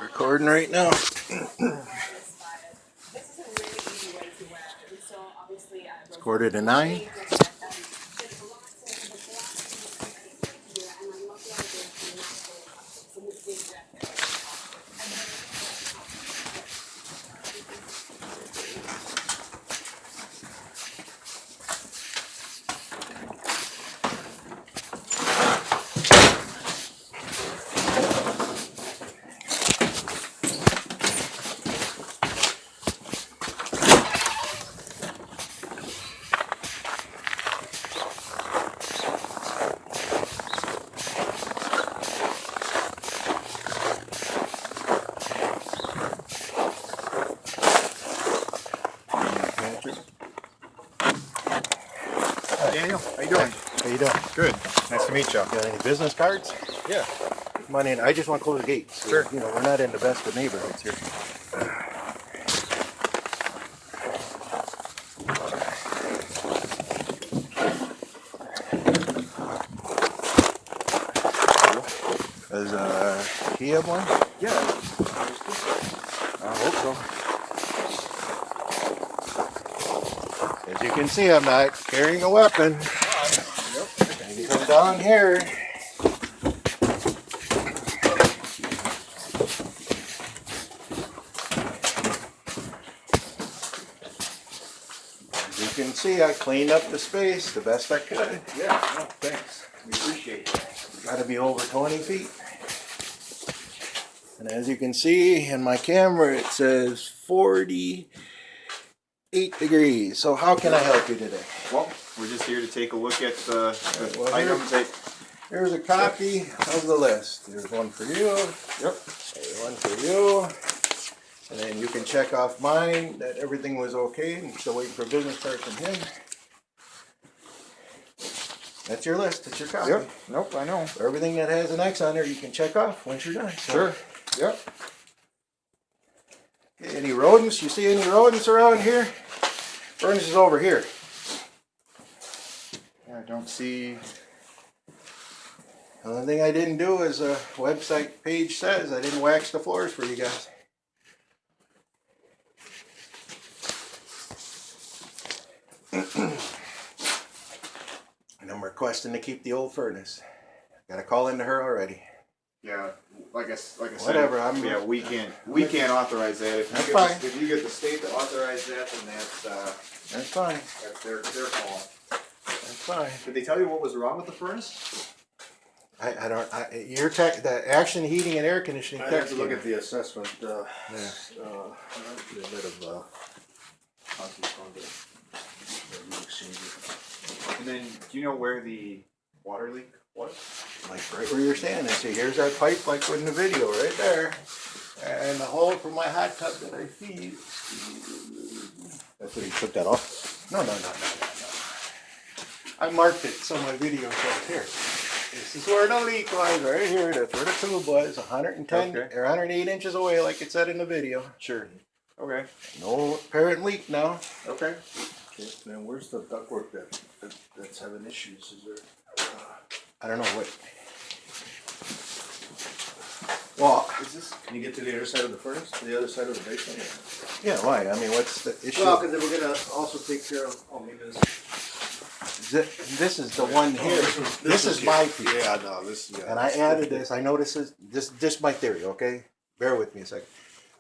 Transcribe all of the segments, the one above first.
Recording right now. It's 8:45. Patrick. Daniel, how you doing? How you doing? Good. Nice to meet you. Got any business cards? Yeah. Come on in. I just want to close the gates. So, Sure. You know, we're not in the best of neighborhoods here. Does he have one? Yeah. I hope so. As you can see, I'm not carrying a weapon. And you come down here. As you can see, I cleaned up the space the best I could. Yeah. No, thanks. We appreciate it. Got to be over 20 feet. And as you can see in my camera, it says 48 degrees. So how can I help you today? Well, we're just here to take a look at the Well, items that. Here's a copy of the list. There's one for you. Yep. There's one for you. And then you can check off mine that everything was okay. I'm still waiting for a business card from him. That's your list. It's your copy. Yep. Nope. I know. Everything that has an X on there, you can check off once you're done. So, Sure. Yep. okay, any rodents? You see any rodents around here? Furnace is over here. Yeah, I don't see. The only thing I didn't do is a website page says I didn't wax the floors for you guys. And I'm requesting to keep the old furnace. Got a call into her already. Yeah. Like I said. Whatever, Yeah. We can't authorize that. If That's you fine. If you get the state to authorize that, then that's fine. their call. That's fine. Did they tell you what was wrong with the furnace? Your tech, the Action Heating and Air Conditioning. I have to look at the assessment. A bit of And then, do you know where the water leak was? Like right where you're standing. See, here's that pipe like in the video right there. And the hole for my hot tub that I feed. That's what you took that off. No. I marked it so my video shows here. This is where the leak was, right here. That's where the tube was, 110 Okay. or 108 inches away, like it said in the video. Sure. Okay. No apparent leak now. Okay. Okay. Now, where's the ductwork that's having issues? Is there? I don't know what. Well, Is this? Can you get to the other side of the furnace? To the other side of the basement? yeah, why? I mean, what's the issue? Well, because we're gonna also take care of. Oh, maybe this. This is the one here. This is my piece. Yeah, no, this. Yeah, And I added this. I know this is just my theory, okay? Bear with me a second.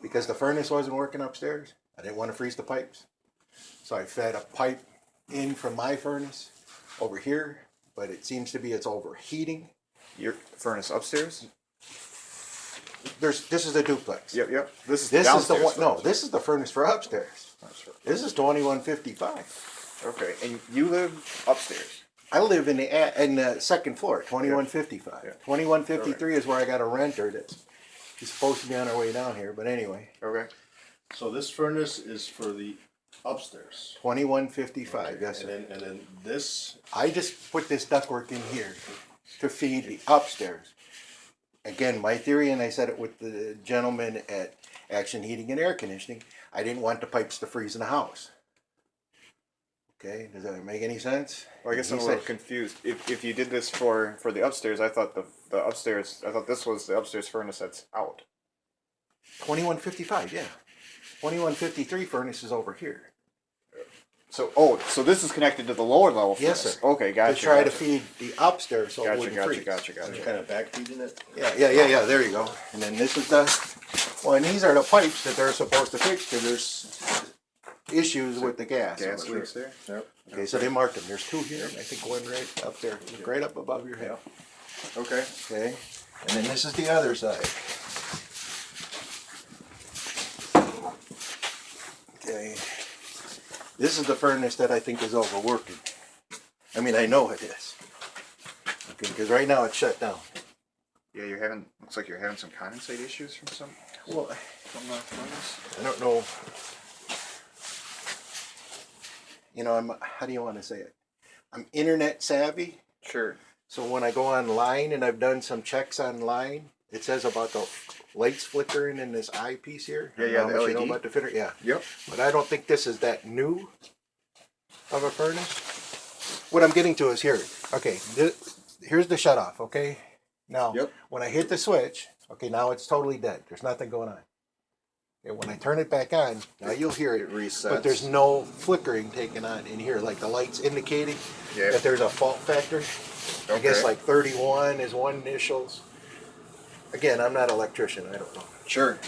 Because the furnace wasn't working upstairs, I didn't want to freeze the pipes. So I fed a pipe in from my furnace over here, but it seems to be it's overheating. Your furnace upstairs? This is the duplex. Yep. This is This the is the downstairs one. No, furnace. this is the furnace for upstairs. This is 2155. Okay, and you live upstairs. I live in the second floor, 2155. Yeah. 2153 is where I got a renter that's she's supposed to be on her way down here, but anyway. Okay. So this furnace is for the upstairs. 2155, yes, sir. And then this. I just put this ductwork in here to feed the upstairs. Again, my theory, and I said it with the gentleman at Action Heating and Air Conditioning, I didn't want the pipes to freeze in the house. Okay, does that make any sense? Well, I guess I'm a He little said- confused. If you did this for the upstairs, I thought the upstairs. I thought this was the upstairs furnace that's out. 2155, yeah. 2153 furnace is over here. So this is connected to the lower level Yes, furnace. sir. Okay, gotcha. To try to gotcha. feed the upstairs so it Gotcha, wouldn't gotcha, freeze. gotcha, gotcha. You're kind of backfeeding it? Yeah, there you go. And then this is and these are the pipes that they're supposed to fix because there's issues with the gas. Gas leaks there? Yep. Okay, so they marked them. There's two here, and I think one right up there, right up above your head. Okay. Okay, and then this is the other side. Okay, this is the furnace that I think is overworking. I mean, I know it is. Okay, because right now it's shut down. Yeah, looks like you're having some condensate issues from some Well, furnace. I don't know. You know, how do you want to say it? I'm internet savvy. Sure. So when I go online and I've done some checks online, it says about the lights flickering in this eyepiece here. Yeah, How the much you know LED. about the fitter? Yeah. Yep. But I don't think this is that new of a furnace. What I'm getting to is here. Okay, here's the shut off, okay? Now, Yep. when I hit the switch, okay, now it's totally dead. There's nothing going on. Okay, when I turn it back on, now you'll hear It it. resets. But there's no flickering taken on in here, like the lights indicating Yeah. that there's a fault factor. I guess Okay. like 31 is one initials. Again, I'm not an electrician. I don't know. Sure.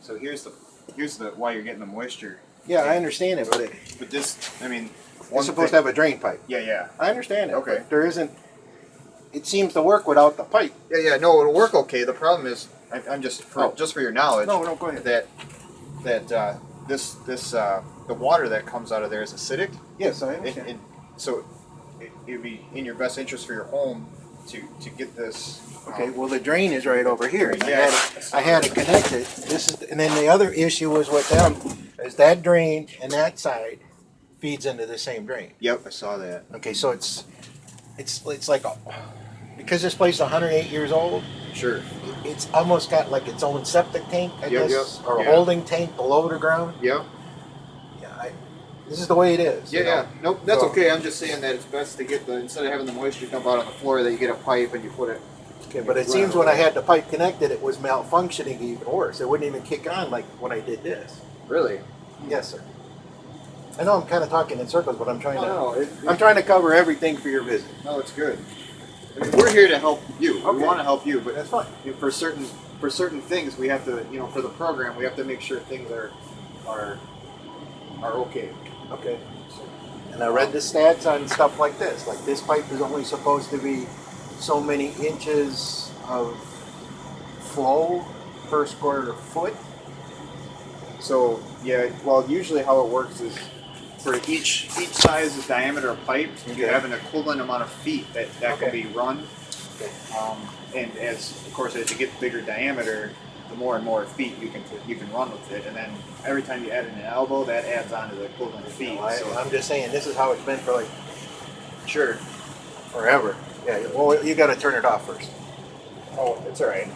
So here's the why you're getting the moisture. Yeah, I understand it, but But this, I mean, it's supposed to have a drain pipe. Yeah. I understand it. Okay. But there isn't. It seems to work without the pipe. Yeah. No, it'll work okay. The problem is, I'm just Oh. just for your knowledge. No, go ahead. That the water that comes out of there is acidic. Yes, I understand. So it'd be in your best interest for your home to get this. Okay, well the drain is right over here. And Yeah. I had it connected. And then the other issue was with them is that drain and that side feeds into the same drain. Yep, I saw that. Okay, so it's like because this place is 108 years old. Sure. It's almost got like its own septic tank, I Yep, guess, yep, or a yeah. holding tank below the ground. Yep. Yeah, this is the way it is. you know? Nope, that's So- okay. I'm just saying that it's best to get instead of having the moisture dump out on the floor, that you get a pipe and you put it. Okay, but it seems when I had the pipe connected, it was malfunctioning even worse. It wouldn't even kick on like when I did this. Really? Yes, sir. I know I'm kind of talking in circles, but I'm trying to. No, I'm trying to cover everything for your visit. no, it's good. I mean, we're here to help you. Okay. We want to help you, but That's fine. for certain things, we have to, for the program, we have to make sure things are okay. Okay. And I read the stats on stuff like this. Like this pipe is only supposed to be so many inches of flow per square foot. So yeah, well, usually how it works is for each size of diameter of pipe, you Okay. have an equivalent amount of feet that Okay. can be run. Okay. And as you get bigger diameter, the more and more feet you can run with it, and then every time you add in an elbow, that adds on to the equivalent of feet. I'm just saying this is how it's been for like Sure. forever. Yeah. Well, you got to turn it off first. Oh, it's all right.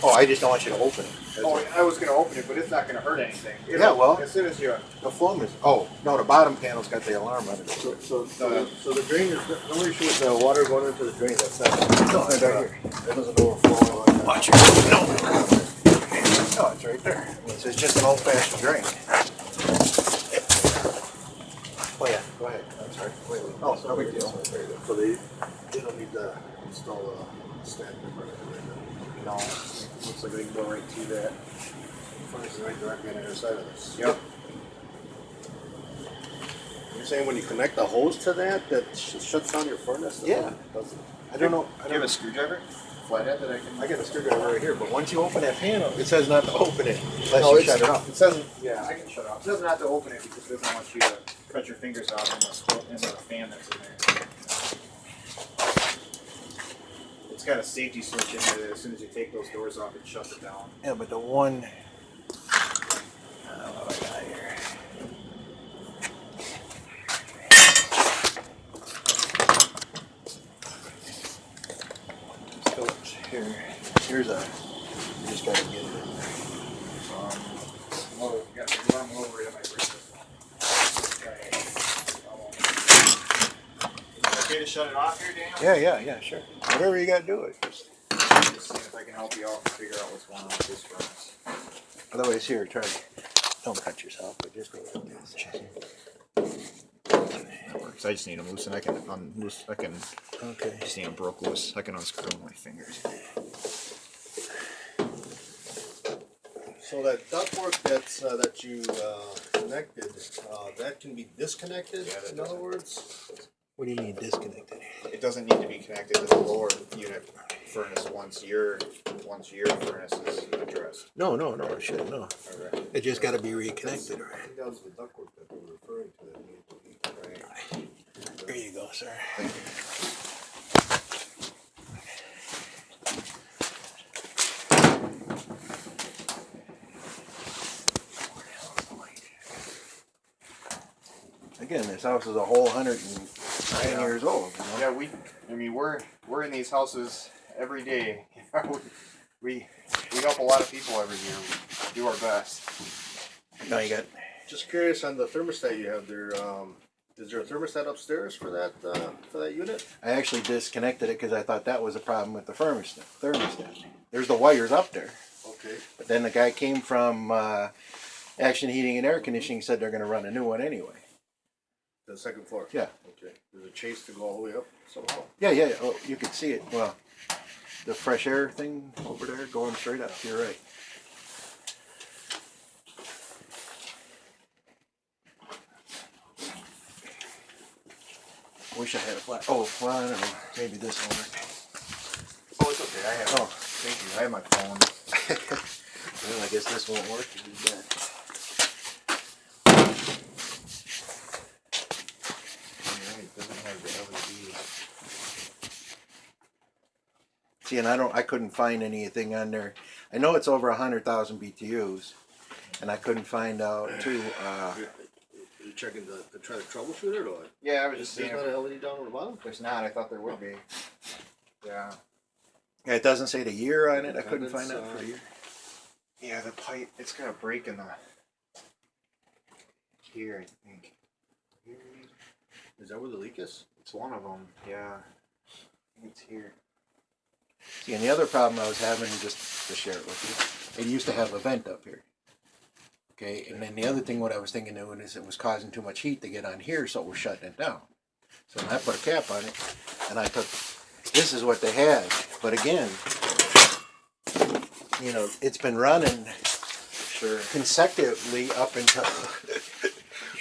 Oh, I just don't want you to open it. Oh, I was gonna open it, but it's not gonna hurt anything. Yeah, well- as soon as you. The foam is. Oh no, the bottom panel's got the alarm on it. So the drain is no issue with the water going into the drain. That's not. No, it's right here. That doesn't overflow. Like that. Watch your no. No, it's right there. It's just an old-fashioned drain. Oh yeah, go ahead. I'm sorry. Wait. Oh, no big deal. So they don't need to install a stand or anything like that. No, looks like they can go right to that. Furnace is right directly on the other side of this. Yep. You're saying when you connect the hose to that shuts down your furnace? Yeah. Doesn't. I don't know. Do you have a screwdriver? Flathead that I can. I got a screwdriver right here, but once you open that panel, it says not to open it unless No, you it's- shut it off. It doesn't. Yeah, I can shut it off. It doesn't have to open it because it doesn't want you to cut your fingers off in the fan that's in there. It's got a safety switch in there that as soon as you take those doors off, it shuts it down. Yeah, but the one. What do I got here? Phillips here. Here's a. You just gotta get it in there. Oh, you got to run over it. I might break this one. Okay. me to shut it off here, Dan? Yeah, sure. Whatever you gotta do it. Just seeing if I can help you out and figure out what's going on with this furnace. Otherwise, here, try. Don't cut yourself, but just go like this. That works. I just need them loose, and I can unloose. I can. Okay. Just need them broke loose. I can unscrew them with my fingers. So that ductwork that's that you connected, that can be disconnected. Yeah, that in other doesn't- words, What do you mean disconnected? It doesn't need to be connected to the lower unit furnace once your furnace is addressed. No, it shouldn't. No, Okay. it just got to be reconnected. I think that was the ductwork that they were referring to. That needed to be Right. There you go, sir. Thank you. Again, this house is a whole 109 years old. You know? Yeah, we're in these houses every day. we help a lot of people every year. We do our best. Now you got. Just curious on the thermostat you have there. Is there a thermostat upstairs for that unit? I actually disconnected it because I thought that was a problem with the thermostat. There's the wires up there, Okay. but then the guy came from Action Heating and Air Conditioning, said they're going to run a new one anyway. The second floor. Yeah. Okay. There's a chase to go all the way up somehow. Yeah. Oh, you could see it. Well, the fresh air thing over there going straight up. You're right. Wish I had a flat. Oh, well, I don't know. Maybe this will work. Oh, it's okay. I have. Oh. Thank you. I have my phone. Well, I guess this won't work. It doesn't have the LED. See, and I couldn't find anything on there. I know it's over 100,000 BTUs, and I couldn't find out too. You checking to try to troubleshoot it or? Yeah, I was just There's seeing. not If an LED down on the bottom. there's not. I thought there would be. Yeah. It doesn't say the year on it. I couldn't find out for a year. Yeah, the pipe. It's got a break in the. Here, I think. Here. Is that where the leak is? It's one of them. Yeah. I think it's here. See, and the other problem I was having, just to share it with you, it used to have a vent up here. Okay, and then the other thing, what I was thinking of is it was causing too much heat to get on here, so it was shutting it down. So I put a cap on it, and I took. This is what they had, but again, you know, it's been running Sure. consecutively up until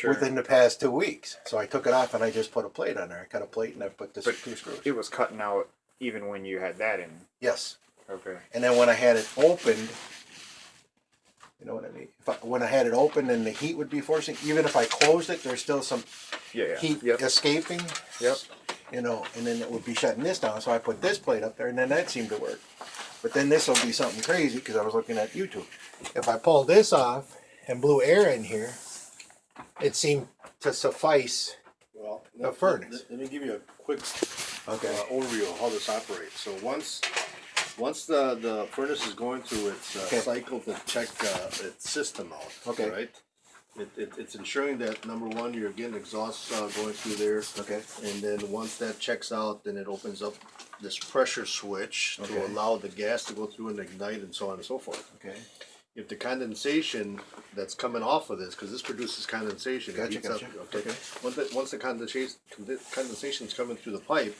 within the past 2 weeks. So I took it off and I just put a plate on there. I cut a plate and I put this But 2 screws. it was cutting out even when you had that in. Yes. Okay. And then when I had it opened, you know what I mean? When I had it open and the heat would be forcing, even if I closed it, there's still some Yeah. heat Yep. escaping. Yep. You know, and then it would be shutting this down. So I put this plate up there and then that seemed to work. But then this will be something crazy because I was looking at YouTube. If I pulled this off and blew air in here, it seemed to suffice. Well, The furnace. Let me give you a quick Okay. overview of how this operates. So once the furnace is going through its Okay. cycle to check its system out, Okay. right? It's ensuring that number one, you're getting exhaust going through there, Okay. and then once that checks out, then it opens up this pressure switch Okay. to allow the gas to go through and ignite and so on and so forth. Okay. If the condensation that's coming off of this, because this produces condensation, it Gotcha, heats up, gotcha. okay. Okay. Once the condensation is coming through the pipe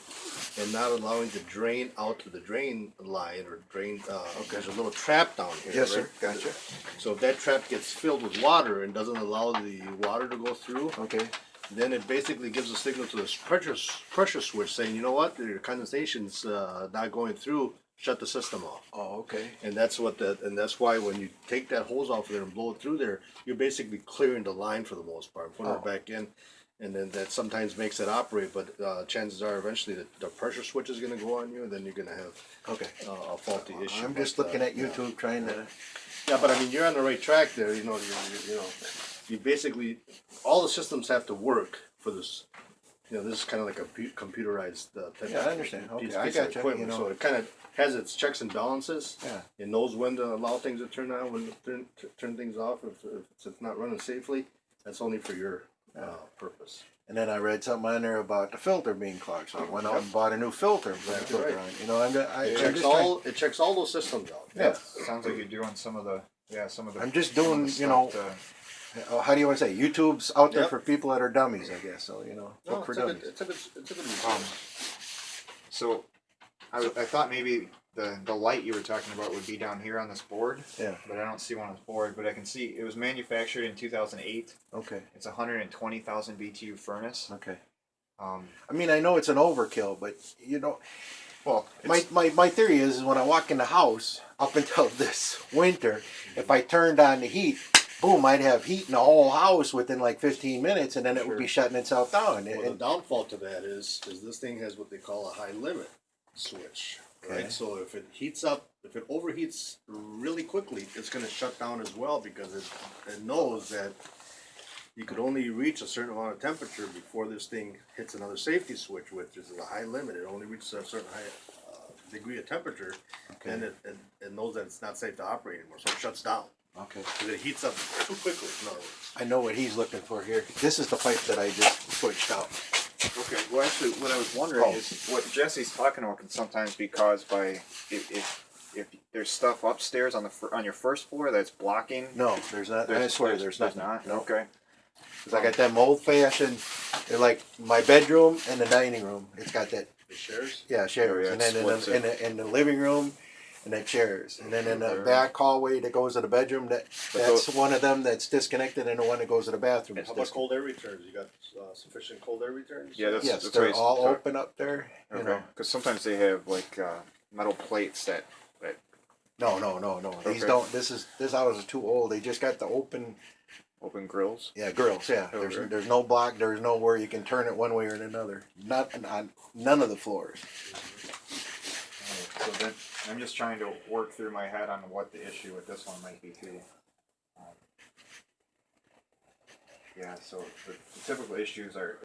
and not allowing to drain out to the drain line or drain, there's a little trap down here. Yes, right? sir. Gotcha. So if that trap gets filled with water and doesn't allow the water to go through, Okay. then it basically gives a signal to this pressure switch saying, you know what, your condensation's not going through. Shut the system off. Oh, okay. And that's that's why when you take that hose off there and blow it through there, you're basically clearing the line for the most part, putting it back in, and then that sometimes makes it operate. But chances are eventually the pressure switch is going to go on you, and then you're going to have Okay. a faulty issue. I'm just But, looking at yeah. YouTube trying to. Yeah, but I mean, you're on the right track there. You know, you basically all the systems have to work for this. You know, this is kind of like a computerized type Yeah, of I understand. Okay, piece I of gotcha, equipment. you know. So it kind of has its checks and balances. Yeah. It knows when to allow things to turn on, when to turn things off. If it's not running safely, that's only for your purpose. And then I read something on there about the filter being clogged, so I went out and bought a new filter. Exactly right. You know, I'm It just checks all those systems out. Yeah. Sounds like you're doing some of the I'm just some of doing, the you know, stuff how do you want to say? YouTube's out there Yep. for people that are dummies, I guess. So, you know, No, look for it's a dummies. good move. So I thought maybe the light you were talking about would be down here on this board. Yeah. But I don't see one on this board. But I can see it was manufactured in 2008. Okay. It's a 120,000 BTU furnace. Okay. Um, I mean, I know it's an overkill, but you know, well, my theory is when I walk in the house up until this winter, if I turned on the heat, boom, I'd have heat in the whole house within like 15 minutes, and then it would be shutting itself down. Well, the downfall to that is this thing has what they call a high limit switch, right? Okay. So if it heats up, if it overheats really quickly, it's going to shut down as well because it knows that you could only reach a certain amount of temperature before this thing hits another safety switch, which is a high limit. It only reaches a certain high degree of temperature, and it knows that it's not safe to operate anymore, so it shuts down. Okay. Because it heats up too quickly, in other words. I know what he's looking for here. This is the pipe that I just switched out. okay. Well, actually, what I was wondering is what Jesse's talking about can sometimes be caused by if there's stuff upstairs on your first floor that's blocking. No, there's not. I swear there's nothing. not. No. Okay. Cause I got them old fashioned. They're like my bedroom and the dining room. It's got that. It shares. Yeah, chairs, yeah, and it then splits it. in the living room, and the chairs, and then in the back hallway that goes to the bedroom. That's one of them that's disconnected, and the one that goes to the bathroom. And is how about disconnected. cold air returns? You got sufficient cold air returns? Yeah, Yes, that's they're what all he's- open up there. You Okay. know. Because sometimes they have like metal plates that. No. These Okay. don't. This house is too old. They just got the open. Open grills. Yeah, grills. Yeah, Okay. there's no block. There's nowhere you can turn it one way or another. Not on none of the floors. So then I'm just trying to work through my head on what the issue with this one might be too. Yeah. So the typical issues are